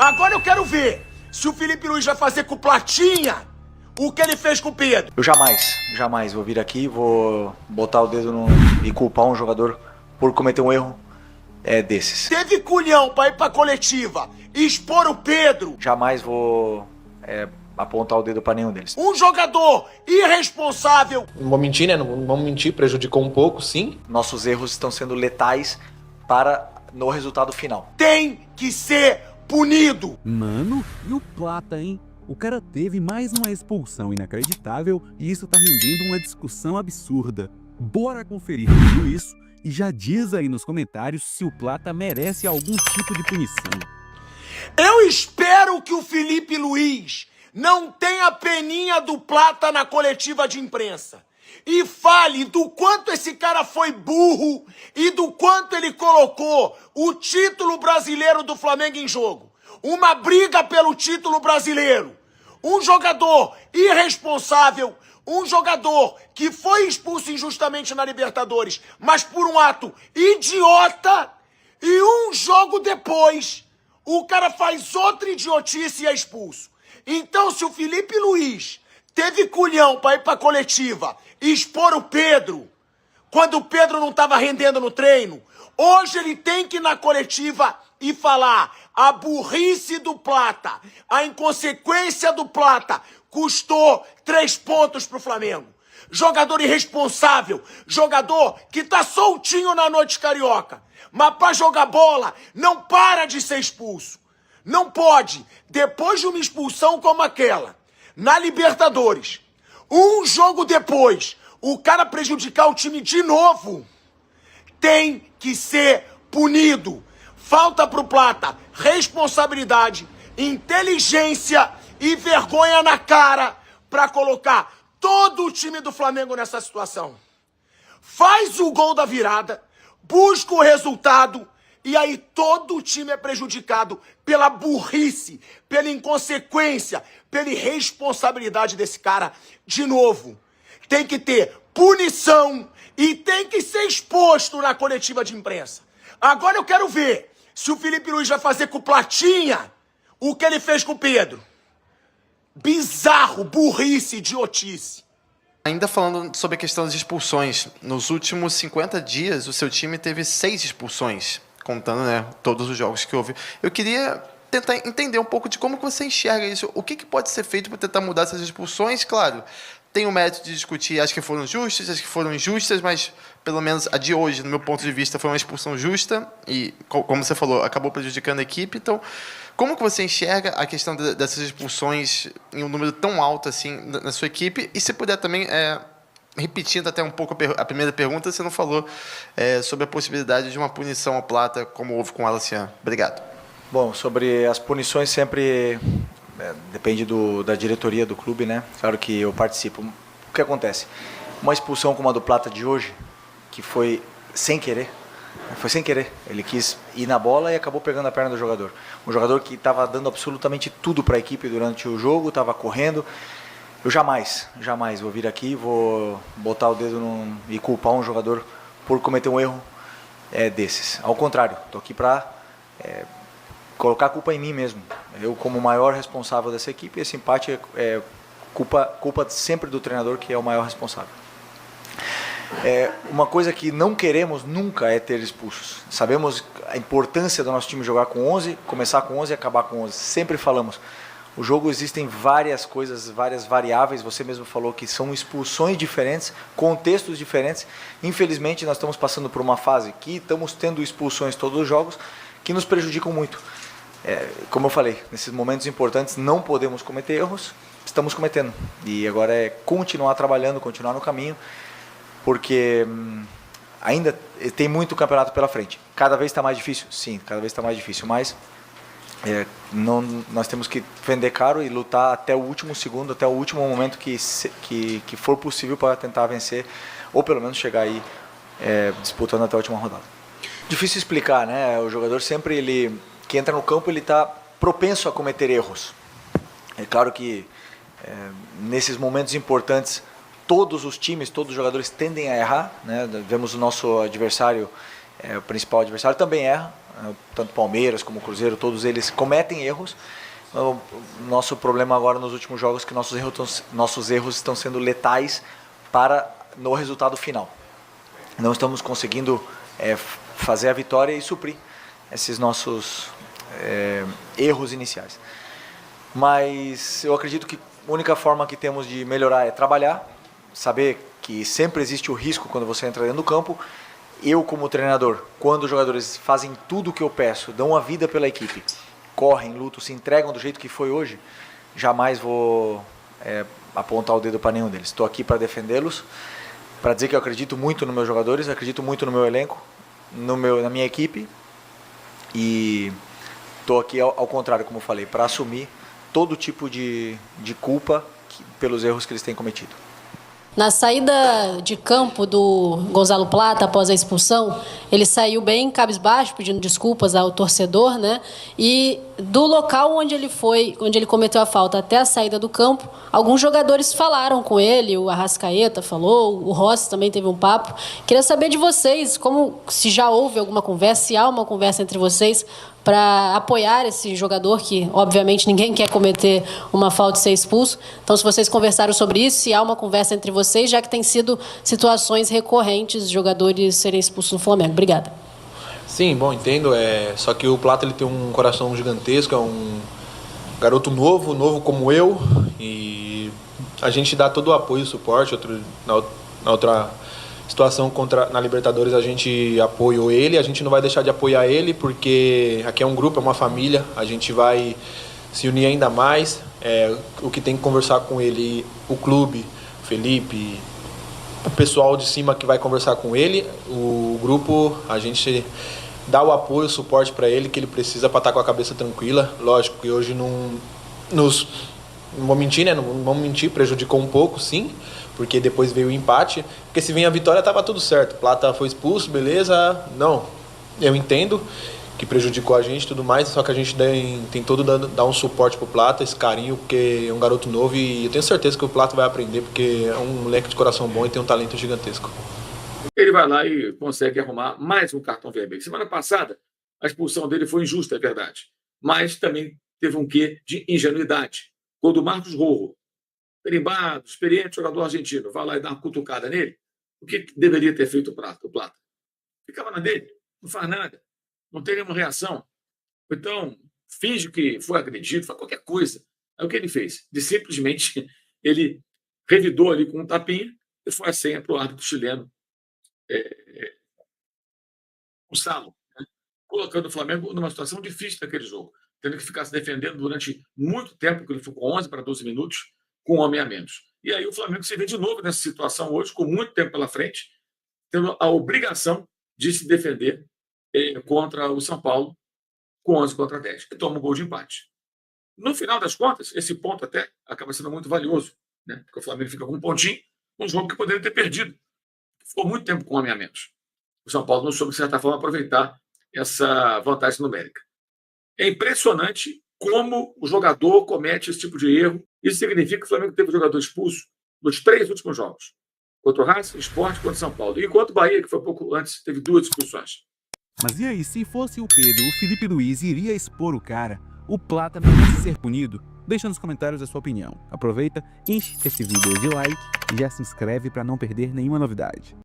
Agora eu quero ver se o Felipe Luiz vai fazer com o Platinha o que ele fez com o Pedro. Eu jamais vou vir aqui, vou botar o dedo e culpar um jogador por cometer um erro desses. Teve culhão pra ir pra coletiva e expor o Pedro. Jamais vou apontar o dedo pra nenhum deles. Um jogador irresponsável. Não vou mentir, né? Não vamos mentir, prejudicou um pouco, sim. Nossos erros estão sendo letais no resultado final. Tem que ser punido. Mano, e o Plata, hein? O cara teve mais uma expulsão inacreditável e isso tá rendendo uma discussão absurda. Bora conferir tudo isso e já diz aí nos comentários se o Plata merece algum tipo de punição. Eu espero que o Felipe Luiz não tenha peninha do Plata na coletiva de imprensa e fale do quanto esse cara foi burro e do quanto ele colocou o título brasileiro do Flamengo em jogo. Uma briga pelo título brasileiro. Um jogador irresponsável, um jogador que foi expulso injustamente na Libertadores, mas por um ato idiota, e um jogo depois, o cara faz outra idiotice e é expulso. Então, se o Felipe Luiz teve culhão pra ir pra coletiva e expor o Pedro, quando o Pedro não tava rendendo no treino, hoje ele tem que ir na coletiva e falar: a burrice do Plata, a inconsequência do Plata custou 3 pontos pro Flamengo. Jogador irresponsável, jogador que tá soltinho na noite carioca, mas pra jogar bola não para de ser expulso. Não pode, depois de uma expulsão como aquela, na Libertadores, um jogo depois, o cara prejudicar o time de novo. Tem que ser punido. Falta pro Plata responsabilidade, inteligência e vergonha na cara pra colocar todo o time do Flamengo nessa situação. Faz o gol da virada, busca o resultado e aí todo o time é prejudicado pela burrice, pela inconsequência, pela irresponsabilidade desse cara. De novo, tem que ter punição e tem que ser exposto na coletiva de imprensa. Agora eu quero ver se o Felipe Luiz vai fazer com o Platinha o que ele fez com o Pedro. Bizarro, burrice, idiotice. Ainda falando sobre a questão das expulsões, nos últimos 50 dias o seu time teve 6 expulsões, contando, né, todos os jogos que houve. Eu queria tentar entender um pouco de como que você enxerga isso. O que pode ser feito para tentar mudar essas expulsões? Claro, tem o mérito de discutir, acho que foram justas, acho que foram injustas, mas pelo menos a de hoje, no meu ponto de vista, foi uma expulsão justa e, como você falou, acabou prejudicando a equipe. Então, como que você enxerga a questão dessas expulsões em um número tão alto assim na sua equipe? E se puder também, repetindo até um pouco a primeira pergunta, você não falou sobre a possibilidade de uma punição ao Plata, como houve com o Alacian. Obrigado. Bom, sobre as punições sempre depende da diretoria do clube, né? Claro que eu participo. O que acontece? Uma expulsão como a do Plata de hoje, que foi sem querer. Foi sem querer. Ele quis ir na bola e acabou pegando a perna do jogador. Um jogador que estava dando absolutamente tudo para a equipe durante o jogo, estava correndo. Eu jamais vou vir aqui e vou botar o dedo e culpar um jogador por cometer um erro desses. Ao contrário, estou aqui para colocar a culpa em mim mesmo. Eu, como o maior responsável dessa equipe, esse empate é culpa sempre do treinador, que é o maior responsável. Uma coisa que não queremos nunca é ter expulsos. Sabemos a importância do nosso time jogar com 11, começar com 11 e acabar com 11. Sempre falamos, o jogo existem várias coisas, várias variáveis. Você mesmo falou que são expulsões diferentes, contextos diferentes. Infelizmente, nós estamos passando por uma fase que estamos tendo expulsões todos os jogos que nos prejudicam muito. Como eu falei, nesses momentos importantes não podemos cometer erros, estamos cometendo. E agora é continuar trabalhando, continuar no caminho, porque ainda tem muito campeonato pela frente. Cada vez está mais difícil? Sim, cada vez está mais difícil, mas nós temos que vender caro e lutar até o último segundo, até o último momento que for possível para tentar vencer, ou pelo menos chegar aí disputando até a última rodada. Difícil explicar, né? O jogador sempre, que entra no campo, ele está propenso a cometer erros. É claro que nesses momentos importantes, todos os times, todos os jogadores tendem a errar, né? Vemos o nosso adversário o principal adversário, também erra. Tanto Palmeiras como Cruzeiro, todos eles cometem erros. O nosso problema agora nos últimos jogos é que nossos erros estão sendo letais no resultado final. Não estamos conseguindo fazer a vitória e suprir esses nossos erros iniciais. Mas eu acredito que a única forma que temos de melhorar é trabalhar, saber que sempre existe o risco quando você entra dentro do campo. Eu, como treinador, quando os jogadores fazem tudo o que eu peço, dão a vida pela equipe, correm, lutam, se entregam do jeito que foi hoje, jamais vou apontar o dedo para nenhum deles. Estou aqui para defendê-los, para dizer que eu acredito muito nos meus jogadores, acredito muito no meu elenco, na minha equipe, e estou aqui, ao contrário, como eu falei, para assumir todo tipo de culpa pelos erros que eles têm cometido. Na saída de campo do Gonzalo Plata após a expulsão, ele saiu bem cabisbaixo, pedindo desculpas ao torcedor, né? E do local onde ele cometeu a falta até a saída do campo, alguns jogadores falaram com ele, o Arrascaeta falou, o Rossi também teve um papo. Queria saber de vocês, se já houve alguma conversa, se há uma conversa entre vocês para apoiar esse jogador que, obviamente, ninguém quer cometer uma falta e ser expulso. Então, se vocês conversaram sobre isso, se há uma conversa entre vocês, já que tem sido situações recorrentes de jogadores serem expulsos no Flamengo. Obrigada. Sim, bom, entendo. Só que o Plata ele tem um coração gigantesco, é um garoto novo como eu, e a gente dá todo o apoio e suporte. Na outra situação na Libertadores a gente apoiou ele, a gente não vai deixar de apoiar ele, porque aqui é um grupo, é uma família, a gente vai se unir ainda mais. O que tem que conversar com ele, o clube, o Felipe, o pessoal de cima que vai conversar com ele, o grupo, a gente dá o apoio, o suporte para ele que ele precisa para estar com a cabeça tranquila. Lógico que hoje não vou mentir, né? Não vamos mentir, prejudicou um pouco, sim, porque depois veio o empate. Porque se vinha a vitória, estava tudo certo. Plata foi expulso, beleza. Não, eu entendo que prejudicou a gente e tudo mais, só que a gente tem todo dar um suporte pro Plata, esse carinho, porque é um garoto novo e eu tenho certeza que o Plata vai aprender, porque é um moleque de coração bom e tem um talento gigantesco. Ele vai lá e consegue arrumar mais um cartão vermelho. Semana passada, a expulsão dele foi injusta, é verdade, mas também teve um quê de ingenuidade. Quando o Marcos Rojo, perimbado, experiente jogador argentino, vai lá e dá uma cutucada nele, o que deveria ter feito o Plata? Ficava na dele, não faz nada, não tem nenhuma reação. Então, finge que foi agredido, faz qualquer coisa. Aí o que ele fez? Simplesmente, ele revidou ali com um tapinha e foi a senha para o árbitro chileno, o Salo, né? Colocando o Flamengo numa situação difícil naquele jogo, tendo que ficar se defendendo durante muito tempo, que ele ficou 11 para 12 minutos, com um homem a menos. E aí o Flamengo se vê de novo nessa situação hoje, com muito tempo pela frente, tendo a obrigação de se defender contra o São Paulo, com 11 contra 10, e toma um gol de empate. No final das contas, esse ponto até acaba sendo muito valioso, né? Porque o Flamengo fica com um pontinho, um jogo que poderia ter perdido. Ficou muito tempo com um homem a menos. O São Paulo não soube, de certa forma, aproveitar essa vantagem numérica. É impressionante como o jogador comete esse tipo de erro. Isso significa que o Flamengo teve jogador expulso nos 3 últimos jogos. Contra o Racing, Sport e contra o São Paulo. E contra o Bahia, que foi pouco antes, teve 2 expulsões. Mas e aí, se fosse o Pedro, o Felipe Luiz iria expor o cara? O Plata merece ser punido? Deixa nos comentários a sua opinião. Aproveita, enche esse vídeo de like e já se inscreve para não perder nenhuma novidade.